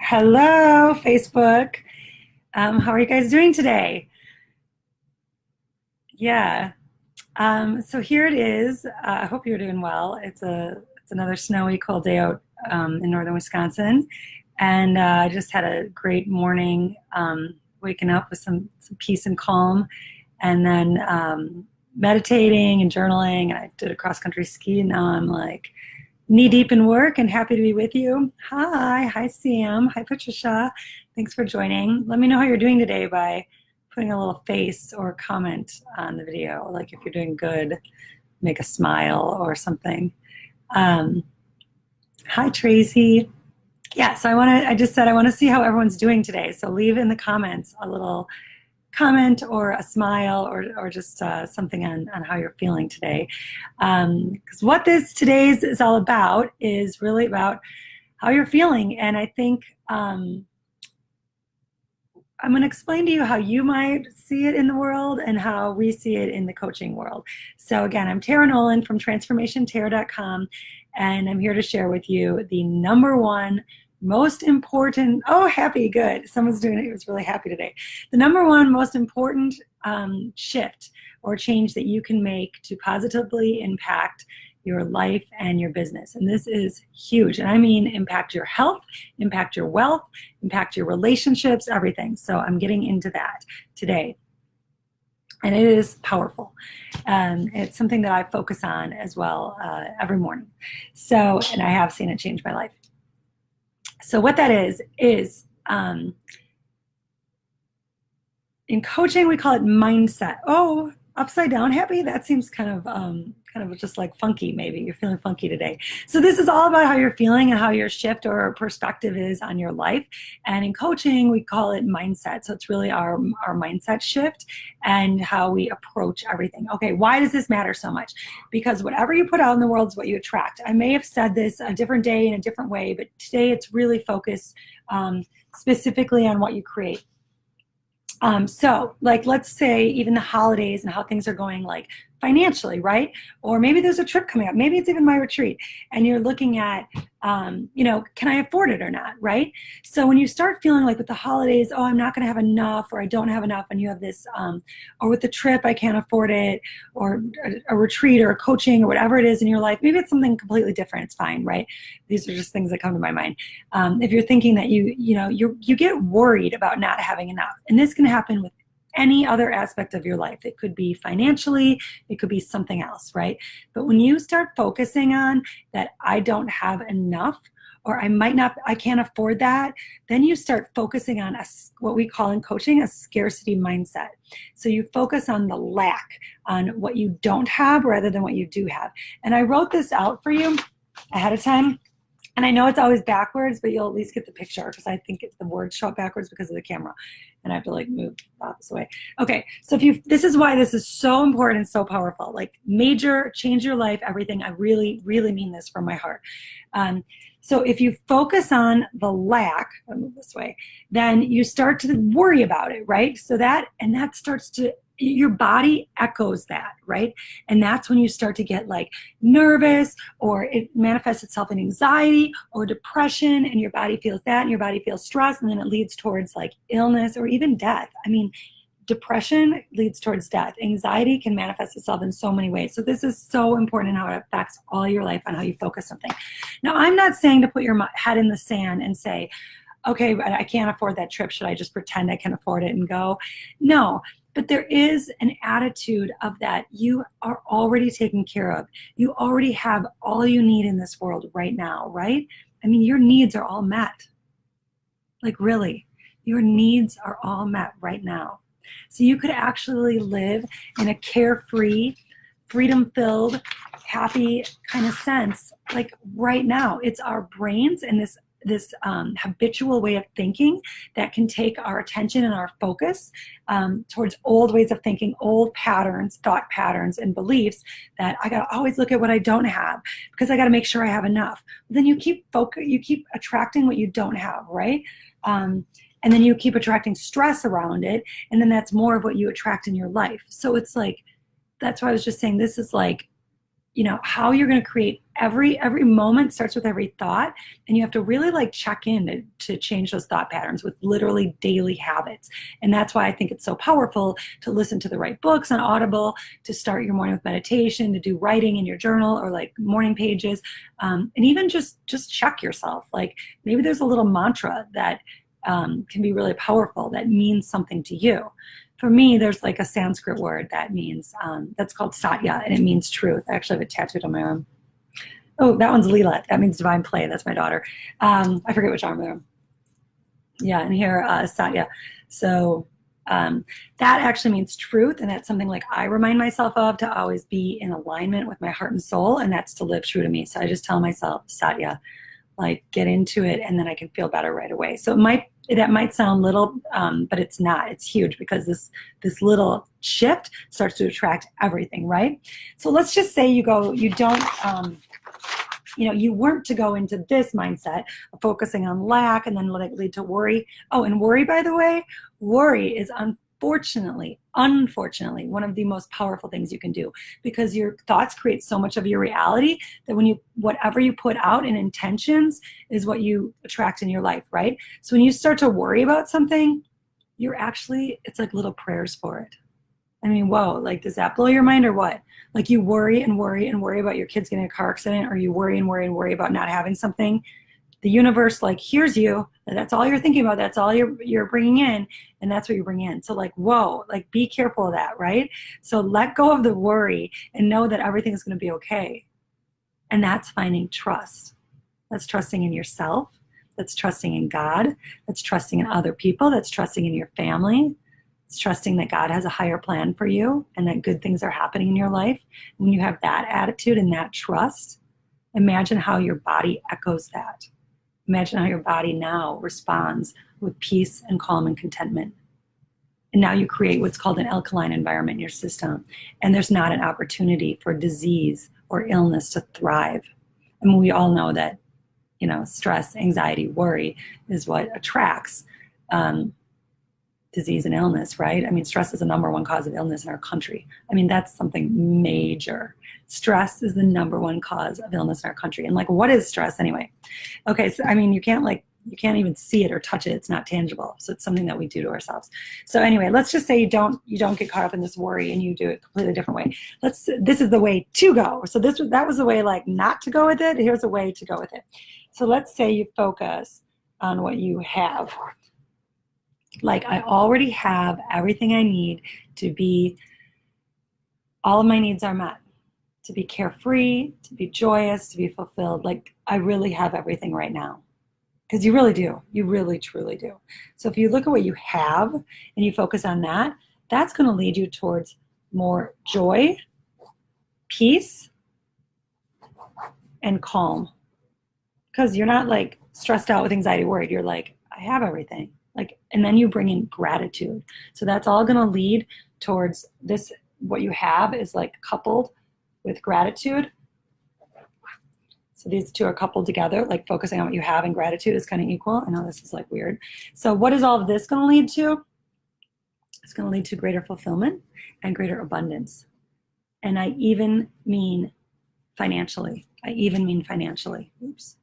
Hello, Facebook. How are you guys doing today? Yeah. So here it is. I hope you're doing well. It's another snowy, cold day out in northern Wisconsin, and I just had a great morning, waking up with some peace and calm, and then meditating and journaling. And I did a cross country ski, and now I'm like knee deep in work and happy to be with you. Hi, Sam. Hi, Patricia. Thanks for joining. Let me know how you're doing today by putting a little face or comment on the video. Like if you're doing good, make a smile or something. Um, Hi, Tracy. Yeah, so I just said I want to see how everyone's doing today. So leave in the comments a little comment or a smile or just something on how you're feeling today. Because what this today's is all about is really about how you're feeling. And I think I'm going to explain to you how you might see it in the world and how we see it in the coaching world. So again, I'm Tara Nolan from transformationtara.com, and I'm here to share with you the number one most important, oh, happy, good. Someone's doing it. It was really happy today. The number one most important shift or change that you can make to positively impact your life and your business. And this is huge. And I mean impact your health, impact your wealth, impact your relationships, everything. So I'm getting into that today. And it is powerful. It's something that I focus on as well every morning. So, and I have seen it change my life. So what that is in coaching, we call it mindset. Oh, upside down happy? That seems kind of just like funky, maybe. You're feeling funky today. So this is all about how you're feeling and how your shift or perspective is on your life. And in coaching, we call it mindset. So it's really our mindset shift and how we approach everything. Okay, why does this matter so much? Because whatever you put out in the world is what you attract. I may have said this a different day in a different way, but today it's really focused specifically on what you create. So like, let's say even the holidays and how things are going, like financially, right? Or maybe there's a trip coming up. Maybe it's even my retreat and you're looking at, can I afford it or not, right? So when you start feeling like with the holidays, oh, I'm not going to have enough, or I don't have enough, and you have this, or with the trip, I can't afford it, or a retreat or a coaching or whatever it is in your life, maybe it's something completely different. It's fine, right? These are just things that come to my mind. If you're thinking that you get worried about not having enough, and this can happen with any other aspect of your life. It could be financially, it could be something else, right? But when you start focusing on that I don't have enough, or I can't afford that, then you start focusing on what we call in coaching a scarcity mindset. So you focus on the lack, on what you don't have rather than what you do have. And I wrote this out for you ahead of time. And I know it's always backwards, but you'll at least get the picture because I think the words show up backwards because of the camera. And I have to like move the opposite way. Okay, so this is why this is so important and so powerful. Like major, change your life, everything. I really, really mean this from my heart. So if you focus on the lack, I'll move this way, then you start to worry about it, right? So that starts to, your body echoes that, right? And that's when you start to get like nervous, or it manifests itself in anxiety or depression, and your body feels that, and your body feels stress, and then it leads towards like illness or even death. I mean, depression leads towards death. Anxiety can manifest itself in so many ways. So this is so important in how it affects all your life on how you focus something. Now, I'm not saying to put your head in the sand and say, okay, but I can't afford that trip. Should I just pretend I can afford it and go? No. But there is an attitude of that you are already taken care of. You already have all you need in this world right now, right? I mean, your needs are all met. Like really, your needs are all met right now. So you could actually live in a carefree, freedom-filled, happy kind of sense, like right now. It's our brains and this habitual way of thinking that can take our attention and our focus towards old ways of thinking, old patterns, thought patterns, and beliefs that I got to always look at what I don't have because I got to make sure I have enough. Then you keep attracting what you don't have, right? And then you keep attracting stress around it, and then that's more of what you attract in your life. So it's like, that's why I was just saying, this is like, how you're going to create every moment starts with every thought, and you have to really like check in to change those thought patterns with literally daily habits. And that's why I think it's so powerful to listen to the right books on Audible, to start your morning with meditation, to do writing in your journal or like morning pages, and even just check yourself. Like maybe there's a little mantra that can be really powerful that means something to you. For me, there's like a Sanskrit word that means, that's called Satya, and it means truth. I actually have it tattooed on my arm. Oh, that one's Leela. That means divine play. That's my daughter. I forget which arm there. Yeah, and here, Satya. So that actually means truth, and that's something like I remind myself of, to always be in alignment with my heart and soul, and that's to live true to me. So I just tell myself, Satya, like get into it, and then I can feel better right away. So that might sound little, but it's not. It's huge, because this little shift starts to attract everything, right? So let's just say you weren't to go into this mindset of focusing on lack and then let it lead to worry. Oh, and worry, by the way, worry is unfortunately, one of the most powerful things you can do, because your thoughts create so much of your reality that whatever you put out in intentions is what you attract in your life, right? So when you start to worry about something, it's like little prayers for it. I mean, whoa, like, does that blow your mind or what? Like, you worry and worry and worry about your kids getting in a car accident, or you worry and worry and worry about not having something. The universe like hears you. That's all you're thinking about. That's all you're bringing in, and that's what you bring in. So like, whoa, like be careful of that, right? So let go of the worry and know that everything's going to be okay. And that's finding trust. That's trusting in yourself. That's trusting in God. That's trusting in other people. That's trusting in your family. It's trusting that God has a higher plan for you and that good things are happening in your life. When you have that attitude and that trust, imagine how your body echoes that. Imagine how your body now responds with peace and calm and contentment. And now you create what's called an alkaline environment in your system. And there's not an opportunity for disease or illness to thrive. I mean, we all know that, stress, anxiety, worry is what attracts disease and illness, right? I mean, stress is the number one cause of illness in our country. I mean, that's something major. Stress is the number one cause of illness in our country. And like, what is stress anyway? Okay, so I mean, you can't even see it or touch it. It's not tangible. So it's something that we do to ourselves. So anyway, let's just say you don't get caught up in this worry and you do it a completely different way. This is the way to go. So that was the way like not to go with it. Here's a way to go with it. So let's say you focus on what you have. Like, I already have everything I need to be, all of my needs are met, to be carefree, to be joyous, to be fulfilled. Like, I really have everything right now. Because you really do. You really, truly do. So if you look at what you have and you focus on that, that's going to lead you towards more joy, peace, and calm. Because you're not like stressed out with anxiety, worried. You're like, I have everything. And then you bring in gratitude. So that's all going to lead towards this. What you have is like coupled with gratitude. So these two are coupled together, like focusing on what you have and gratitude is kind of equal. I know this is like weird. So what is all of this going to lead to? It's going to lead to greater fulfillment and greater abundance. And I even mean financially. Oops.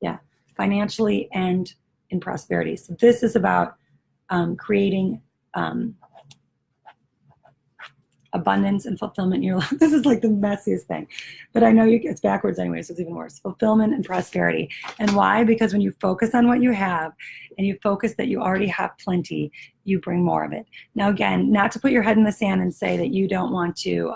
Yeah, financially and in prosperity. So this is about creating abundance and fulfillment in your life. This is like the messiest thing, but I know it's backwards anyway, so it's even worse. Fulfillment and prosperity. And why? Because when you focus on what you have and you focus that you already have plenty, you bring more of it. Now, again, not to put your head in the sand and say that you don't want to,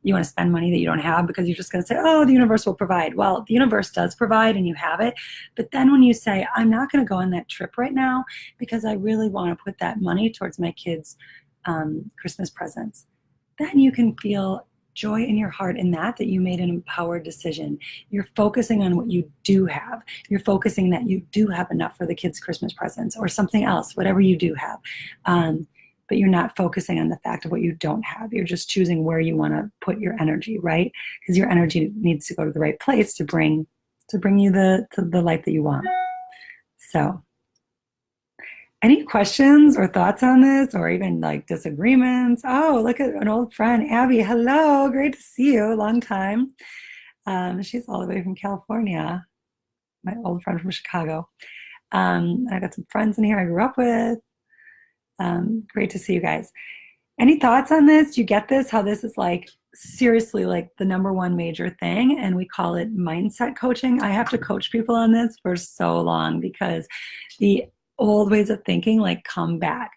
you want to spend money that you don't have, because you're just going to say, oh, the universe will provide. Well, the universe does provide and you have it. But then when you say, I'm not going to go on that trip right now because I really want to put that money towards my kids' Christmas presents, then you can feel joy in your heart in that you made an empowered decision. You're focusing on what you do have. You're focusing that you do have enough for the kids' Christmas presents or something else, whatever you do have. But you're not focusing on the fact of what you don't have. You're just choosing where you want to put your energy, right? Because your energy needs to go to the right place to bring you the life that you want. So, any questions or thoughts on this, or even like disagreements? Oh, look at an old friend, Abby. Hello, great to see you. Long time. She's all the way from California, my old friend from Chicago. I got some friends in here I grew up with. Great to see you guys. Any thoughts on this? Do you get this? How this is like seriously like the number one major thing, and we call it mindset coaching. I have to coach people on this for so long because the old ways of thinking like come back.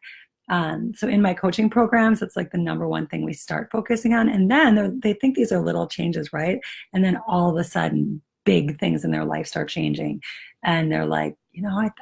So in my coaching programs, it's like the number one thing we start focusing on, and then they think these are little changes, right? And then all of a sudden, big things in their life start changing, and they're like,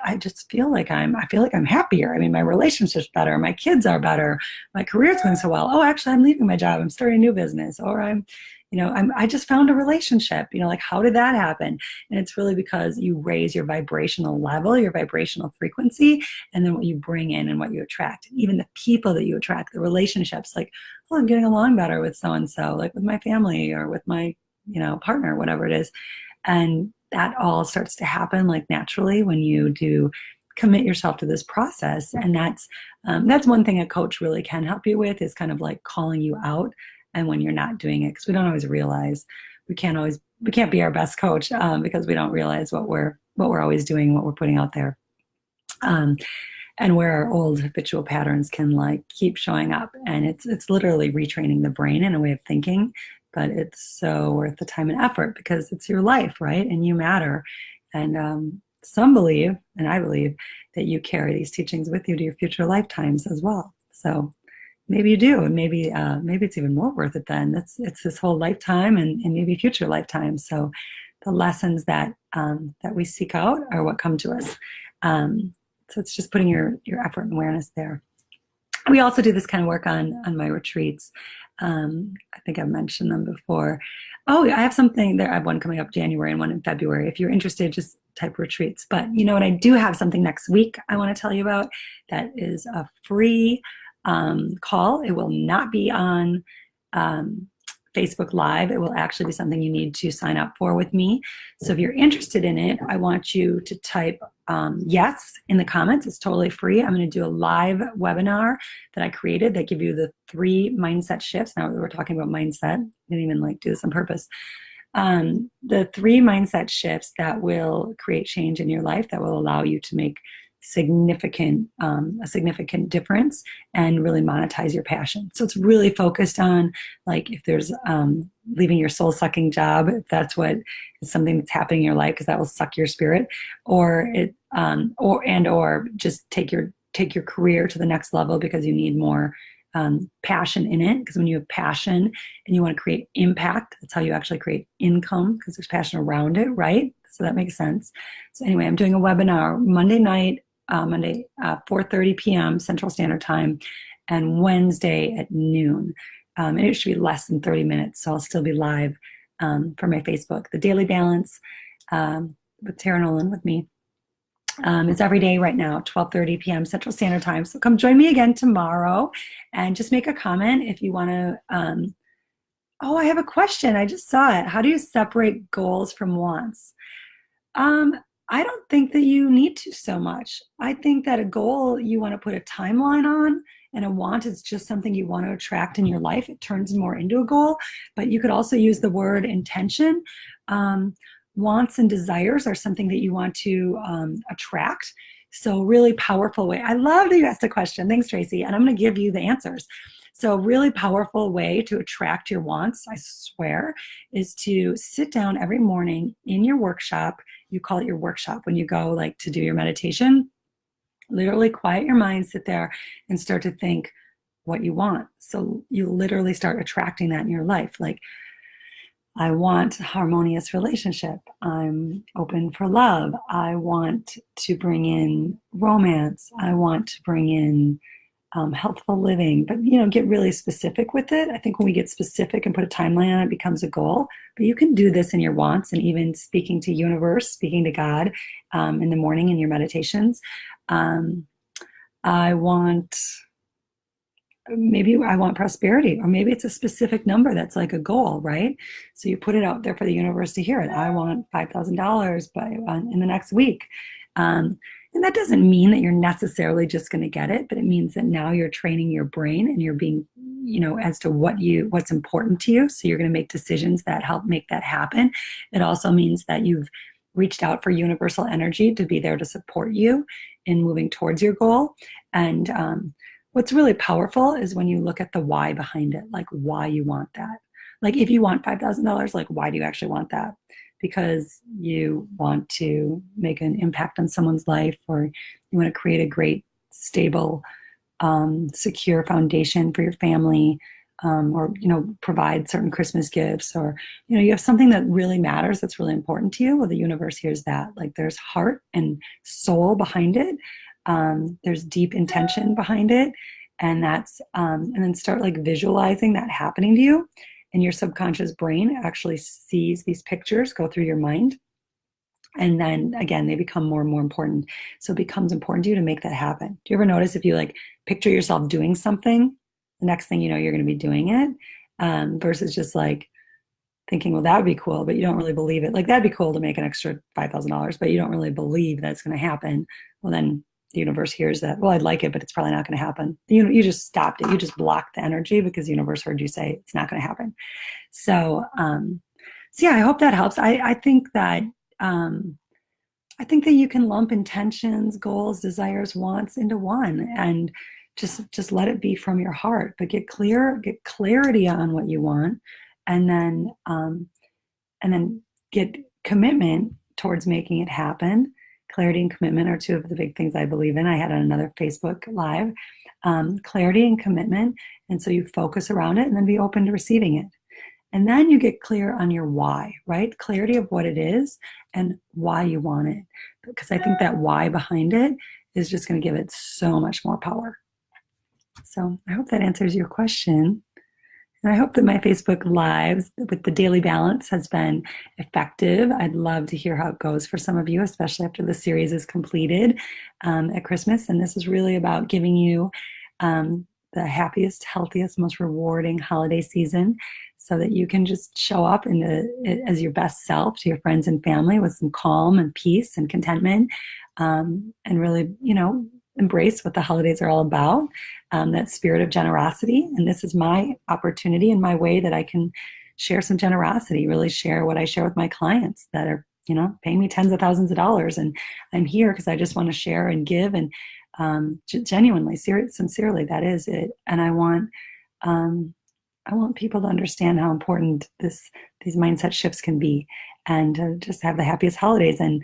I just feel like I feel like I'm happier. I mean, my relationship's better, my kids are better, my career's going so well. Oh, actually, I'm leaving my job, I'm starting a new business, or I just found a relationship. Like, how did that happen? And it's really because you raise your vibrational level, your vibrational frequency, and then what you bring in and what you attract. Even the people that you attract, the relationships, like, oh, I'm getting along better with so-and-so, like with my family or with my, partner, whatever it is. And that all starts to happen like naturally when you do commit yourself to this process. And that's one thing a coach really can help you with, is kind of like calling you out and when you're not doing it, because we don't always realize, we can't be our best coach because we don't realize what we're always doing, what we're putting out there, and where our old habitual patterns can like keep showing up. And it's literally retraining the brain in a way of thinking, but it's so worth the time and effort because it's your life, right? And you matter. And some believe, and I believe, that you carry these teachings with you to your future lifetimes as well. So maybe you do, and maybe it's even more worth it then. It's this whole lifetime and maybe future lifetimes. So the lessons that we seek out are what come to us. So it's just putting your effort and awareness there. We also do this kind of work on my retreats. I think I've mentioned them before. Oh, I have something there. I have one coming up January and one in February. If you're interested, just type retreats. But you know what? I do have something next week I want to tell you about that is a free call. It will not be on Facebook Live. It will actually be something you need to sign up for with me. So if you're interested in it, I want you to type yes in the comments. It's totally free. I'm going to do a live webinar that I created that give you the 3 mindset shifts. Now we're talking about mindset. I didn't even like do this on purpose. The 3 mindset shifts that will create change in your life, that will allow you to make a significant difference and really monetize your passion. So it's really focused on, like, if there's leaving your soul-sucking job, if that's what is something that's happening in your life, because that will suck your spirit, or just take your career to the next level because you need more passion in it. Because when you have passion and you want to create impact, that's how you actually create income, because there's passion around it, right? So that makes sense. So anyway, I'm doing a webinar Monday night, 4:30 p.m. Central Standard Time, and Wednesday at noon. And it should be less than 30 minutes, so I'll still be live for my Facebook. The Daily Balance with Tara Nolan with me is every day right now, 12:30 p.m. Central Standard Time. So come join me again tomorrow, and just make a comment if you want to. Oh, I have a question. I just saw it. How do you separate goals from wants? I don't think that you need to so much. I think that a goal you want to put a timeline on, and a want is just something you want to attract in your life. It turns more into a goal, but you could also use the word intention. Wants and desires are something that you want to attract. So really powerful way. I love that you asked a question. Thanks, Tracy. And I'm going to give you the answers. So a really powerful way to attract your wants, I swear, is to sit down every morning in your workshop. You call it your workshop when you go like to do your meditation. Literally quiet your mind, sit there and start to think what you want. So you literally start attracting that in your life. Like, I want a harmonious relationship. I'm open for love. I want to bring in romance. I want to bring in healthful living, but get really specific with it. I think when we get specific and put a timeline on it, it becomes a goal. But you can do this in your wants, and even speaking to universe, speaking to God in the morning in your meditations. Maybe I want prosperity, or maybe it's a specific number that's like a goal, right? So you put it out there for the universe to hear it. I want $5,000 in the next week. And that doesn't mean that you're necessarily just going to get it, but it means that now you're training your brain and you're being, as to what's important to you. So you're going to make decisions that help make that happen. It also means that you've reached out for universal energy to be there to support you in moving towards your goal. And what's really powerful is when you look at the why behind it, like why you want that. Like if you want $5,000, like why do you actually want that? Because you want to make an impact on someone's life, or you want to create a great, stable, secure foundation for your family, or provide certain Christmas gifts, or you have something that really matters, that's really important to you. Well, the universe hears that. Like there's heart and soul behind it. There's deep intention behind it, and then start like visualizing that happening to you. And your subconscious brain actually sees these pictures go through your mind. And then again, they become more and more important. So it becomes important to you to make that happen. Do you ever notice if you like picture yourself doing something, the next thing you know, you're going to be doing it, versus just like thinking, well, that would be cool, but you don't really believe it. Like that'd be cool to make an extra $5,000, but you don't really believe that it's going to happen. Well, then the universe hears that, well, I'd like it, but it's probably not going to happen. You just stopped it. You just blocked the energy because the universe heard you say it's not going to happen. So yeah, I hope that helps. I think that you can lump intentions, goals, desires, wants into one, and just let it be from your heart. But get clarity on what you want, and then get commitment towards making it happen. Clarity and commitment are two of the big things I believe in. I had on another Facebook Live, clarity and commitment. And so you focus around it and then be open to receiving it. And then you get clear on your why, right? Clarity of what it is and why you want it. Because I think that why behind it is just going to give it so much more power. So I hope that answers your question. And I hope that my Facebook Lives with the Daily Balance has been effective. I'd love to hear how it goes for some of you, especially after the series is completed at Christmas. And this is really about giving you the happiest, healthiest, most rewarding holiday season so that you can just show up as your best self to your friends and family with some calm and peace and contentment, and really, embrace what the holidays are all about, that spirit of generosity. And this is my opportunity and my way that I can share some generosity, really share what I share with my clients that are, paying me tens of thousands of dollars. And I'm here because I just want to share and give, and genuinely, sincerely, that is it. And I want people to understand how important these mindset shifts can be, and to just have the happiest holidays and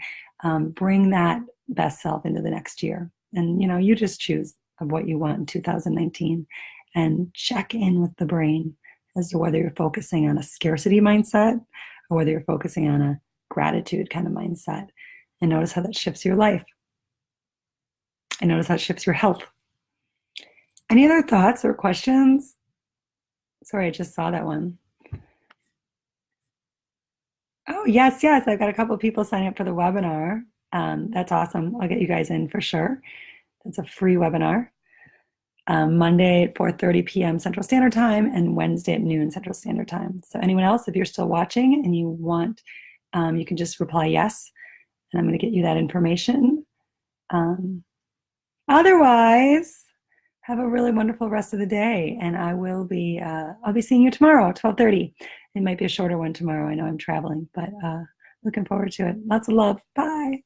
bring that best self into the next year. And, you just choose of what you want in 2019, and check in with the brain as to whether you're focusing on a scarcity mindset or whether you're focusing on a gratitude kind of mindset, and notice how that shifts your life. And notice how it shifts your health. Any other thoughts or questions? Sorry, I just saw that one. Oh, yes. I've got a couple of people signing up for the webinar. That's awesome. I'll get you guys in for sure. That's a free webinar. Monday at 4:30 p.m. Central Standard Time and Wednesday at noon Central Standard Time. So anyone else, if you're still watching and you want, you can just reply yes, and I'm going to get you that information. Otherwise, have a really wonderful rest of the day, and I'll be seeing you tomorrow at 12:30. It might be a shorter one tomorrow. I know I'm traveling, but looking forward to it. Lots of love. Bye.